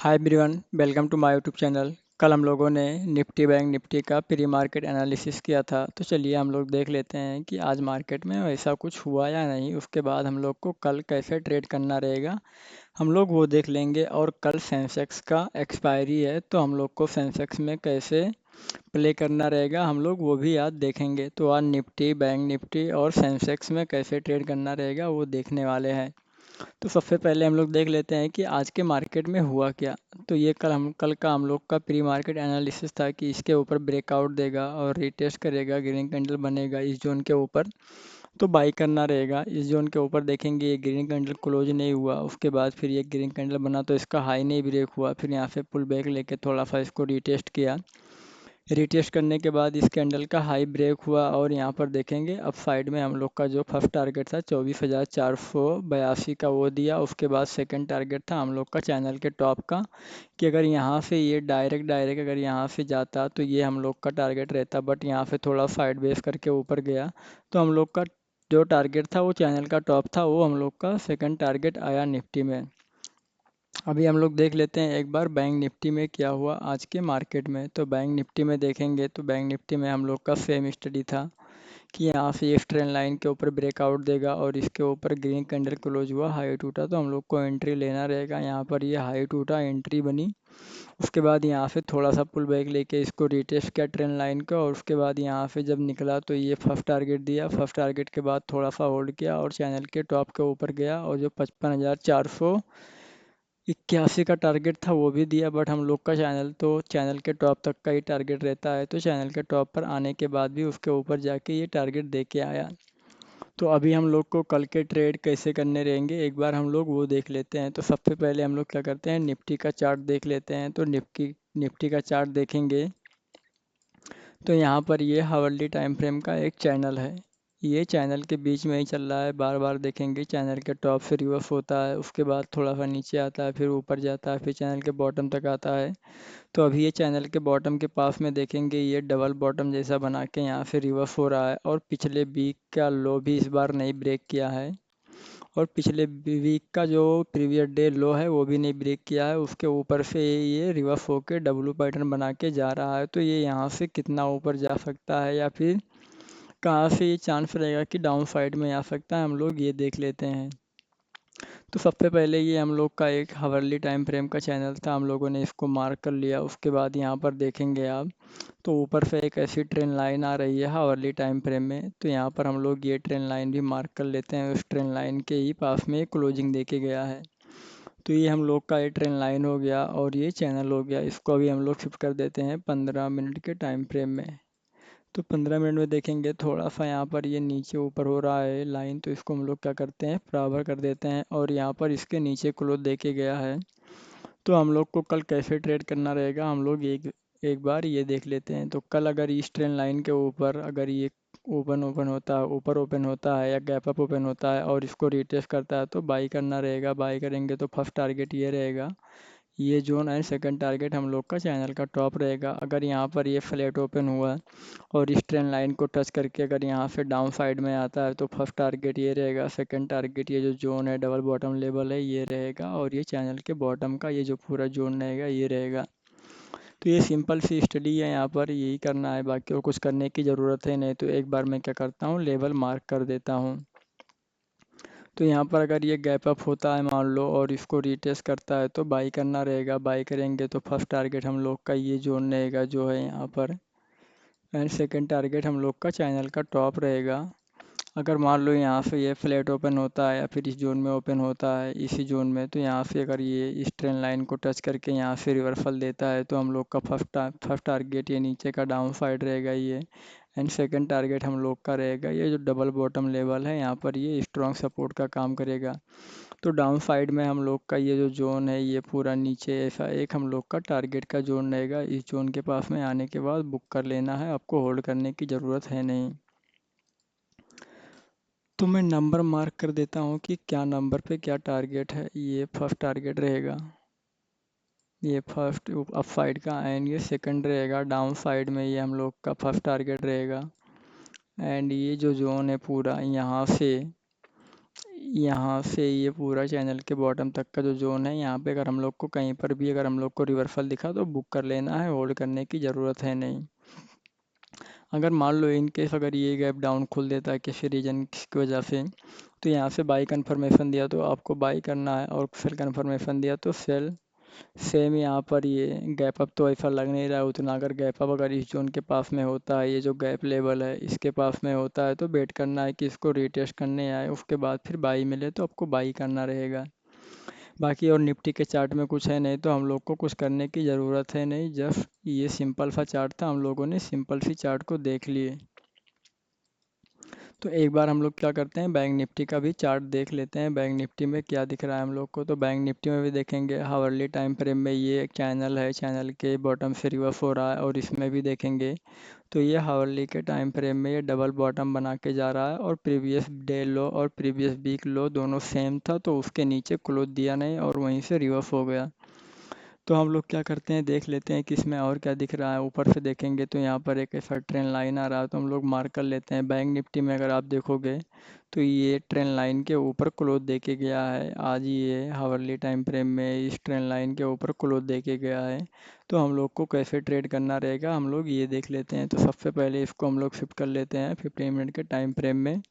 Hi everyone, welcome to my YouTube channel. कल हम लोगों ने निफ्टी बैंक निफ्टी का प्री मार्केट एनालिसिस किया था। तो चलिए हम लोग देख लेते हैं कि आज मार्केट में ऐसा कुछ हुआ या नहीं। उसके बाद हम लोग को कल कैसे ट्रेड करना रहेगा हम लोग वो देख लेंगे। और कल सेंसेक्स का एक्सपायरी है, तो हम लोग को सेंसेक्स में कैसे प्ले करना रहेगा हम लोग वो भी आज देखेंगे। तो आज निफ्टी बैंक निफ्टी और सेंसेक्स में कैसे ट्रेड करना रहेगा वो देखने वाले हैं। तो सबसे पहले हम लोग देख लेते हैं कि आज के मार्केट में हुआ क्या। तो ये कल का हम लोग का प्री मार्केट एनालिसिस था कि इसके ऊपर ब्रेकआउट देगा और रीटेस्ट करेगा, ग्रीन कैंडल बनेगा इस जोन के ऊपर, तो बाई करना रहेगा। इस जोन के ऊपर देखेंगे ये ग्रीन कैंडल क्लोज नहीं हुआ, उसके बाद फिर ये ग्रीन कैंडल बना तो इसका हाई नहीं ब्रेक हुआ, फिर यहाँ से पुल बैक लेके थोड़ा सा इसको रीटेस्ट किया। रीटेस्ट करने के बाद इस कैंडल का हाई ब्रेक हुआ और यहाँ पर देखेंगे अप साइड में हम लोग का जो फर्स्ट टारगेट था 24,482 का वो दिया। उसके बाद सेकंड टारगेट था हम लोग का चैनल के टॉप का कि अगर यहाँ से ये डायरेक्ट डायरेक्ट अगर यहाँ से जाता तो ये हम लोग का टारगेट रहता, बट यहाँ से थोड़ा साइड बेस करके ऊपर गया तो हम लोग का जो टारगेट था वो चैनल का टॉप था, वो हम लोग का सेकंड टारगेट आया निफ्टी में। अभी हम लोग देख लेते हैं एक बार बैंक निफ्टी में क्या हुआ आज के मार्केट में। तो बैंक निफ्टी में देखेंगे तो बैंक निफ्टी में हम लोग का सेम स्टडी था कि यहाँ से इस ट्रेंड लाइन के ऊपर ब्रेकआउट देगा और इसके ऊपर ग्रीन कैंडल क्लोज हुआ, हाई टूटा तो हम लोग को एंट्री लेना रहेगा। यहाँ पर ये हाई टूटा, एंट्री बनी। उसके बाद यहाँ से थोड़ा सा पुल बैक लेके इसको रिटेस्ट किया ट्रेंड लाइन का, और उसके बाद यहाँ से जब निकला तो ये फर्स्ट टारगेट दिया। फर्स्ट टारगेट के बाद थोड़ा सा होल्ड किया और चैनल के टॉप के ऊपर गया और जो 55,481 का टारगेट था वो भी दिया। बट हम लोग का चैनल के टॉप तक का ही टारगेट रहता है, तो चैनल के टॉप पर आने के बाद भी उसके ऊपर जाके ये टारगेट दे के आया। तो अभी हम लोग को कल के ट्रेड कैसे करने रहेंगे एक बार हम लोग वो देख लेते हैं। तो सबसे पहले हम लोग क्या करते हैं, निफ्टी का चार्ट देख लेते हैं। तो निफ्टी का चार्ट देखेंगे तो यहाँ पर ये हावर्ली टाइम फ्रेम का एक चैनल है। ये चैनल के बीच में ही चल रहा है, बार बार देखेंगे चैनल के टॉप से रिवर्स होता है, उसके बाद थोड़ा सा नीचे आता है, फिर ऊपर जाता है, फिर चैनल के बॉटम तक आता है। तो अभी ये चैनल के बॉटम के पास में देखेंगे ये डबल बॉटम जैसा बना के यहाँ से रिवर्स हो रहा है, और पिछले वीक का लो भी इस बार नहीं ब्रेक किया है, और पिछले वीक का जो प्रीवियस डे लो है वो भी नहीं ब्रेक किया है। उसके ऊपर से ये रिवर्स होके डब्लू पैटर्न बना के जा रहा है। तो ये यहाँ से कितना ऊपर जा सकता है या फिर कहाँ से ये चांस रहेगा कि डाउन साइड में आ सकता है, हम लोग ये देख लेते हैं। तो सबसे पहले ये हम लोग का एक हावर्ली टाइम फ्रेम का चैनल था, हम लोगों ने इसको मार्क कर लिया। उसके बाद यहाँ पर देखेंगे आप तो ऊपर से एक ऐसी ट्रेन लाइन आ रही है हावर्ली टाइम फ्रेम में, तो यहाँ पर हम लोग ये ट्रेन लाइन भी मार्क कर लेते हैं। उस ट्रेन लाइन के ही पास में क्लोजिंग देके गया है। तो ये हम लोग का ये ट्रेन लाइन हो गया और ये चैनल हो गया। इसको अभी हम लोग शिफ्ट कर देते हैं 15 मिनट के टाइम फ्रेम में। तो 15 मिनट में देखेंगे थोड़ा सा यहाँ पर ये नीचे ऊपर हो रहा है लाइन, तो इसको हम लोग क्या करते हैं, बराबर कर देते हैं, और यहाँ पर इसके नीचे क्लोज देके गया है। तो हम लोग को कल कैसे ट्रेड करना रहेगा हम लोग एक एक बार ये देख लेते हैं। तो कल अगर इस ट्रेंड लाइन के ऊपर अगर ये ओपन ओपन होता है, ऊपर ओपन होता है या गैप अप ओपन होता है और इसको रिटेस्ट करता है तो बाई करना रहेगा। बाई करेंगे तो फर्स्ट टारगेट ये रहेगा, ये जोन एंड सेकंड टारगेट हम लोग का चैनल का टॉप रहेगा। अगर यहाँ पर ये फ्लैट ओपन हुआ और इस ट्रेंड लाइन को टच करके अगर यहाँ से डाउन साइड में आता है तो फर्स्ट टारगेट ये रहेगा, सेकंड टारगेट ये जो जोन है डबल बॉटम लेवल है ये रहेगा, और ये चैनल के बॉटम का ये जो पूरा जोन रहेगा ये रहेगा। तो ये सिंपल सी स्टडी है, यहाँ पर यही करना है, बाकी और कुछ करने की ज़रूरत है नहीं। तो एक बार मैं क्या करता हूँ, लेवल मार्क कर देता हूँ। तो यहाँ पर अगर ये गैप अप होता है मान लो और इसको रिटेस्ट करता है तो बाई करना रहेगा। बाई करेंगे तो फर्स्ट टारगेट हम लोग का ये जोन रहेगा जो है यहाँ पर, एंड सेकंड टारगेट हम लोग का चैनल का टॉप रहेगा। अगर मान लो यहाँ से ये फ्लैट ओपन होता है या फिर इस जोन में ओपन होता है इसी जोन में, तो यहाँ से अगर ये इस ट्रेंड लाइन को टच करके यहाँ से रिवर्सल देता है तो हम लोग का फर्स्ट टारगेट ये नीचे का डाउन साइड रहेगा ये, एंड सेकंड टारगेट हम लोग का रहेगा ये जो डबल बॉटम लेवल है, यहाँ पर ये स्ट्रॉन्ग सपोर्ट का काम करेगा। तो डाउन साइड में हम लोग का ये जो जोन है ये पूरा नीचे ऐसा एक हम लोग का टारगेट का जोन रहेगा। इस जोन के पास में आने के बाद बुक कर लेना है, आपको होल्ड करने की ज़रूरत है नहीं। तो मैं नंबर मार्क कर देता हूँ कि क्या नंबर पे क्या टारगेट है। ये फर्स्ट टारगेट रहेगा, ये फर्स्ट अप साइड का, एंड ये सेकंड रहेगा डाउन साइड में, ये हम लोग का फर्स्ट टारगेट रहेगा। एंड ये जो जोन है पूरा यहाँ से यहाँ से ये पूरा चैनल के बॉटम तक का जो जोन है, यहाँ पे अगर हम लोग को कहीं पर भी अगर हम लोग को रिवर्सल दिखा तो बुक कर लेना है, होल्ड करने की ज़रूरत है नहीं। अगर मान लो इन केस अगर ये गैप डाउन खुल देता है किसी रीजन की वजह से, तो यहाँ से बाई कन्फर्मेशन दिया तो आपको बाई करना है, और सेल कन्फर्मेशन दिया तो सेल। सेम यहाँ पर ये गैप अप तो ऐसा लग नहीं रहा है उतना, अगर गैप अप अगर इस जोन के पास में होता है, ये जो गैप लेवल है इसके पास में होता है, तो वेट करना है कि इसको रीटेस्ट करने आए, उसके बाद फिर बाई मिले तो आपको बाई करना रहेगा। बाकी और निफ्टी के चार्ट में कुछ है नहीं, तो हम लोग को कुछ करने की ज़रूरत है नहीं, जस्ट ये सिंपल सा चार्ट था, हम लोगों ने सिंपल सी चार्ट को देख लिए। तो एक बार हम लोग क्या करते हैं, बैंक निफ्टी का भी चार्ट देख लेते हैं, बैंक निफ्टी में क्या दिख रहा है हम लोग को। तो बैंक निफ्टी में भी देखेंगे हावरली टाइम फ्रेम में ये एक चैनल है, चैनल के बॉटम से रिवर्स हो रहा है, और इसमें भी देखेंगे तो ये हावरली के टाइम फ्रेम में ये डबल बॉटम बना के जा रहा है, और प्रीवियस डे लो और प्रीवियस वीक लो दोनों सेम था, तो उसके नीचे क्लोज दिया नहीं और वहीं से रिवर्स हो गया। तो हम लोग क्या करते हैं, देख लेते हैं कि इसमें और क्या दिख रहा है। ऊपर से देखेंगे तो यहाँ पर एक ऐसा ट्रेंड लाइन आ रहा है, तो हम लोग मार्क कर लेते हैं। बैंक निफ्टी में अगर आप देखोगे तो ये ट्रेंड लाइन के ऊपर क्लोज दे के गया है, आज ये हावरली टाइम फ्रेम में इस ट्रेंड लाइन के ऊपर क्लोज दे के गया है। तो हम लोग को कैसे ट्रेड करना रहेगा, हम लोग ये देख लेते हैं। तो सबसे पहले इसको हम लोग शिफ्ट कर लेते हैं 15 मिनट के टाइम फ्रेम में।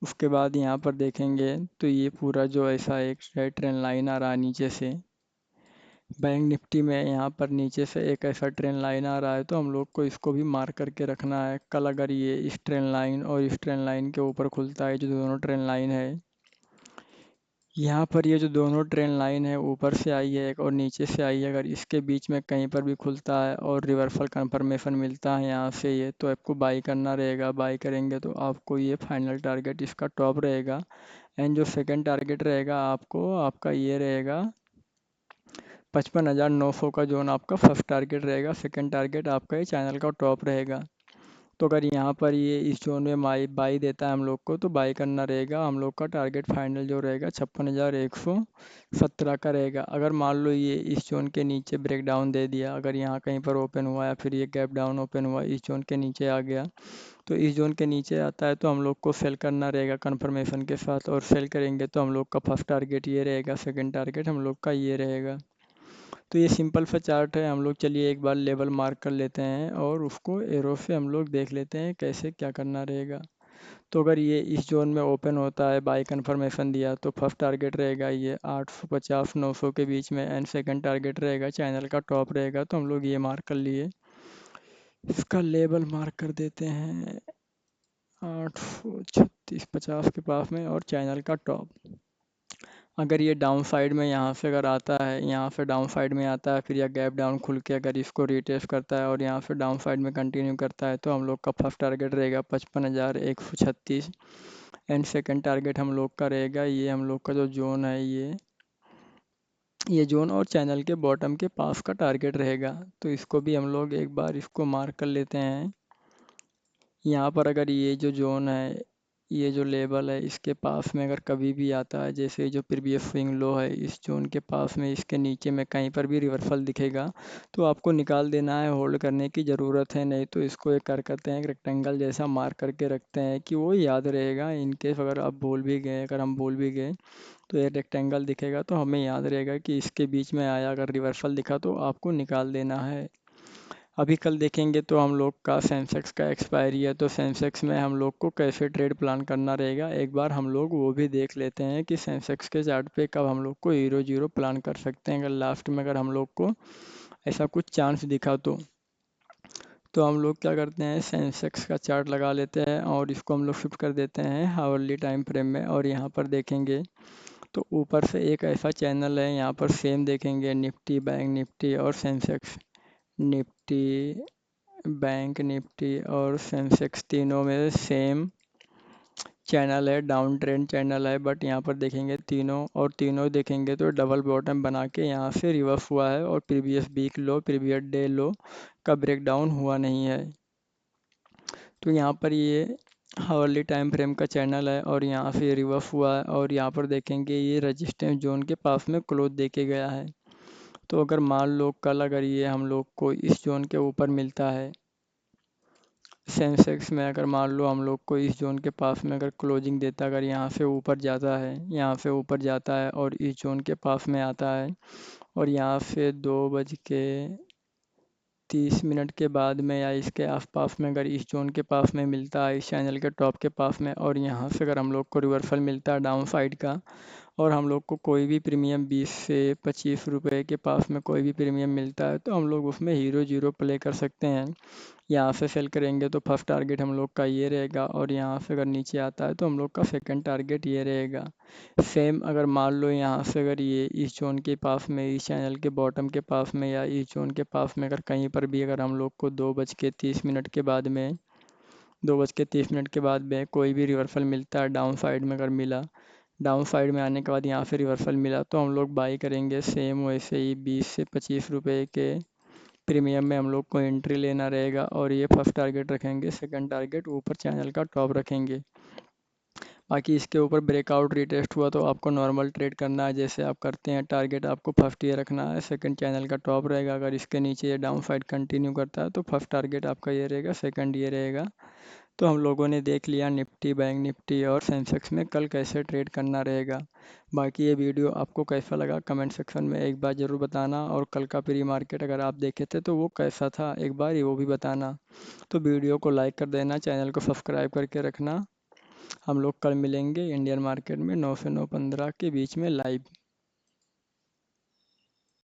उसके बाद यहाँ पर देखेंगे तो ये पूरा जो ऐसा एक ट्रेंड लाइन आ रहा है नीचे से, बैंक निफ्टी में यहाँ पर नीचे से एक ऐसा ट्रेंड लाइन आ रहा है, तो हम लोग को इसको भी मार्क करके रखना है। कल अगर ये इस ट्रेंड लाइन और इस ट्रेंड लाइन के ऊपर खुलता है, जो दोनों ट्रेंड लाइन है, यहाँ पर ये जो दोनों ट्रेंड लाइन है ऊपर से आई है एक और नीचे से आई है, अगर इसके बीच में कहीं पर भी खुलता है और रिवर्सल कंफर्मेशन मिलता है यहाँ से ये, तो आपको बाई करना रहेगा। बाई करेंगे तो आपको ये फाइनल टारगेट इसका टॉप रहेगा, एंड जो सेकंड टारगेट रहेगा आपको, आपका ये रहेगा 55,900 का जोन आपका फर्स्ट टारगेट रहेगा। सेकंड टारगेट आपका ये चैनल का टॉप रहेगा। तो अगर यहाँ पर ये इस जोन में बाई देता है हम लोग को, तो बाई करना रहेगा। हम लोग का टारगेट फाइनल जो रहेगा 56,117 का रहेगा। अगर मान लो ये इस जोन के नीचे ब्रेक डाउन दे दिया, अगर यहाँ कहीं पर ओपन हुआ या फिर ये गैप डाउन ओपन हुआ, इस जोन के नीचे आ गया, तो इस जोन के नीचे आता है तो हम लोग को सेल करना रहेगा कन्फर्मेशन के साथ, और सेल करेंगे तो हम लोग का फर्स्ट टारगेट ये रहेगा, सेकेंड टारगेट हम लोग का ये रहेगा। तो ये सिंपल सा चार्ट है। हम लोग चलिए एक बार लेवल मार्क कर लेते हैं, और उसको एरो से हम लोग देख लेते हैं कैसे क्या करना रहेगा। तो अगर ये इस जोन में ओपन होता है, बाई कन्फर्मेशन दिया, तो फर्स्ट टारगेट रहेगा ये 850-900 के बीच में, एंड सेकंड टारगेट रहेगा चैनल का टॉप रहेगा। तो हम लोग ये मार्क कर लिए, इसका लेवल मार्क कर देते हैं 836-50 के पास में, और चैनल का टॉप। अगर ये डाउन साइड में यहाँ से अगर आता है, यहाँ से डाउन साइड में आता है, फिर या गैप डाउन खुल के अगर इसको रिटेस्ट करता है और यहाँ से डाउन साइड में कंटिन्यू करता है, तो हम लोग का फर्स्ट टारगेट रहेगा 55,136, एंड सेकंड टारगेट हम लोग का रहेगा ये, हम लोग का जो जोन है ये जोन और चैनल के बॉटम के पास का टारगेट रहेगा। तो इसको भी हम लोग एक बार इसको मार्क कर लेते हैं। यहाँ पर अगर ये जो जोन है, ये जो लेवल है, इसके पास में अगर कभी भी आता है, जैसे जो प्रीवियस स्विंग लो है, इस जोन के पास में इसके नीचे में कहीं पर भी रिवर्सल दिखेगा, तो आपको निकाल देना है, होल्ड करने की ज़रूरत है नहीं। तो इसको एक करते हैं, एक रेक्टेंगल जैसा मार्क करके रखते हैं कि वो याद रहेगा। इन केस अगर आप भूल भी गए, अगर हम भूल भी गए, तो ये रेक्टेंगल दिखेगा तो हमें याद रहेगा कि इसके बीच में आया, अगर रिवर्सल दिखा तो आपको निकाल देना है। अभी कल देखेंगे तो हम लोग का सेंसेक्स का एक्सपायरी है, तो सेंसेक्स में हम लोग को कैसे ट्रेड प्लान करना रहेगा, एक बार हम लोग वो भी देख लेते हैं कि सेंसेक्स के चार्ट पे कब हम लोग को हीरो जीरो प्लान कर सकते हैं। अगर लास्ट में अगर हम लोग को ऐसा कुछ चांस दिखा तो हम लोग क्या करते हैं, सेंसेक्स का चार्ट लगा लेते हैं, और इसको हम लोग शिफ्ट कर देते हैं हावरली टाइम फ्रेम में। और यहाँ पर देखेंगे तो ऊपर से एक ऐसा चैनल है, यहाँ पर सेम देखेंगे निफ्टी, बैंक निफ्टी और सेंसेक्स, निफ्टी, बैंक निफ्टी और सेंसेक्स तीनों में सेम चैनल है, डाउन ट्रेंड चैनल है। बट यहाँ पर देखेंगे तीनों, और तीनों देखेंगे तो डबल बॉटम बना के यहाँ से रिवर्स हुआ है, और previous week low, previous day low का ब्रेक डाउन हुआ नहीं है। तो यहाँ पर ये हावरली टाइम फ्रेम का चैनल है, और यहाँ से रिवर्स हुआ है, और यहाँ पर देखेंगे ये रजिस्टेंस जोन के पास में क्लोज दे के गया है। तो अगर मान लो कल अगर ये हम लोग को इस जोन के ऊपर मिलता है, सेंसेक्स में अगर मान लो हम लोग को इस जोन के पास में अगर क्लोजिंग देता, अगर यहाँ से ऊपर जाता है, यहाँ से ऊपर जाता है और इस जोन के पास में आता है और यहाँ से 2:30 के बाद में या इसके आसपास में अगर इस जोन के पास में मिलता है, इस चैनल के टॉप के पास में, और यहाँ से अगर हम लोग को रिवर्सल मिलता है डाउन साइड का, और हम लोग को कोई भी प्रीमियम 20 से 25 रुपए के पास में कोई भी प्रीमियम मिलता है, तो हम लोग उसमें हीरो जीरो प्ले कर सकते हैं। यहाँ से सेल करेंगे तो फर्स्ट टारगेट हम लोग का ये रहेगा, और यहाँ से अगर नीचे आता है तो हम लोग का सेकंड टारगेट ये रहेगा। सेम अगर मान लो यहाँ से अगर ये इस जोन के पास में, इस चैनल के बॉटम के पास में या इस जोन के पास में अगर कहीं पर भी अगर हम लोग को 2:30 के बाद में 2:30 के बाद में कोई भी रिवर्सल मिलता है डाउन साइड में, अगर मिला, डाउन साइड में आने के बाद यहाँ से रिवर्सल मिला, तो हम लोग बाई करेंगे सेम वैसे ही 20 से 25 रुपए के प्रीमियम में हम लोग को एंट्री लेना रहेगा, और ये फर्स्ट टारगेट रखेंगे, सेकंड टारगेट ऊपर चैनल का टॉप रखेंगे। बाकी इसके ऊपर ब्रेकआउट रिटेस्ट हुआ तो आपको नॉर्मल ट्रेड करना है जैसे आप करते हैं। टारगेट आपको फर्स्ट ये रखना है, सेकंड चैनल का टॉप रहेगा, अगर इसके नीचे ये डाउन साइड कंटिन्यू करता है तो फर्स्ट टारगेट आपका ये रहेगा, सेकंड ये रहेगा। तो हम लोगों ने देख लिया निफ्टी, बैंक निफ्टी और सेंसेक्स में कल कैसे ट्रेड करना रहेगा। बाकी ये वीडियो आपको कैसा लगा कमेंट सेक्शन में एक बार ज़रूर बताना, और कल का प्री मार्केट अगर आप देखे थे तो वो कैसा था एक बार वो भी बताना। तो वीडियो को लाइक कर देना, चैनल को सब्सक्राइब करके रखना। हम लोग कल मिलेंगे इंडियन मार्केट में 9 से 9:15 के बीच में लाइव।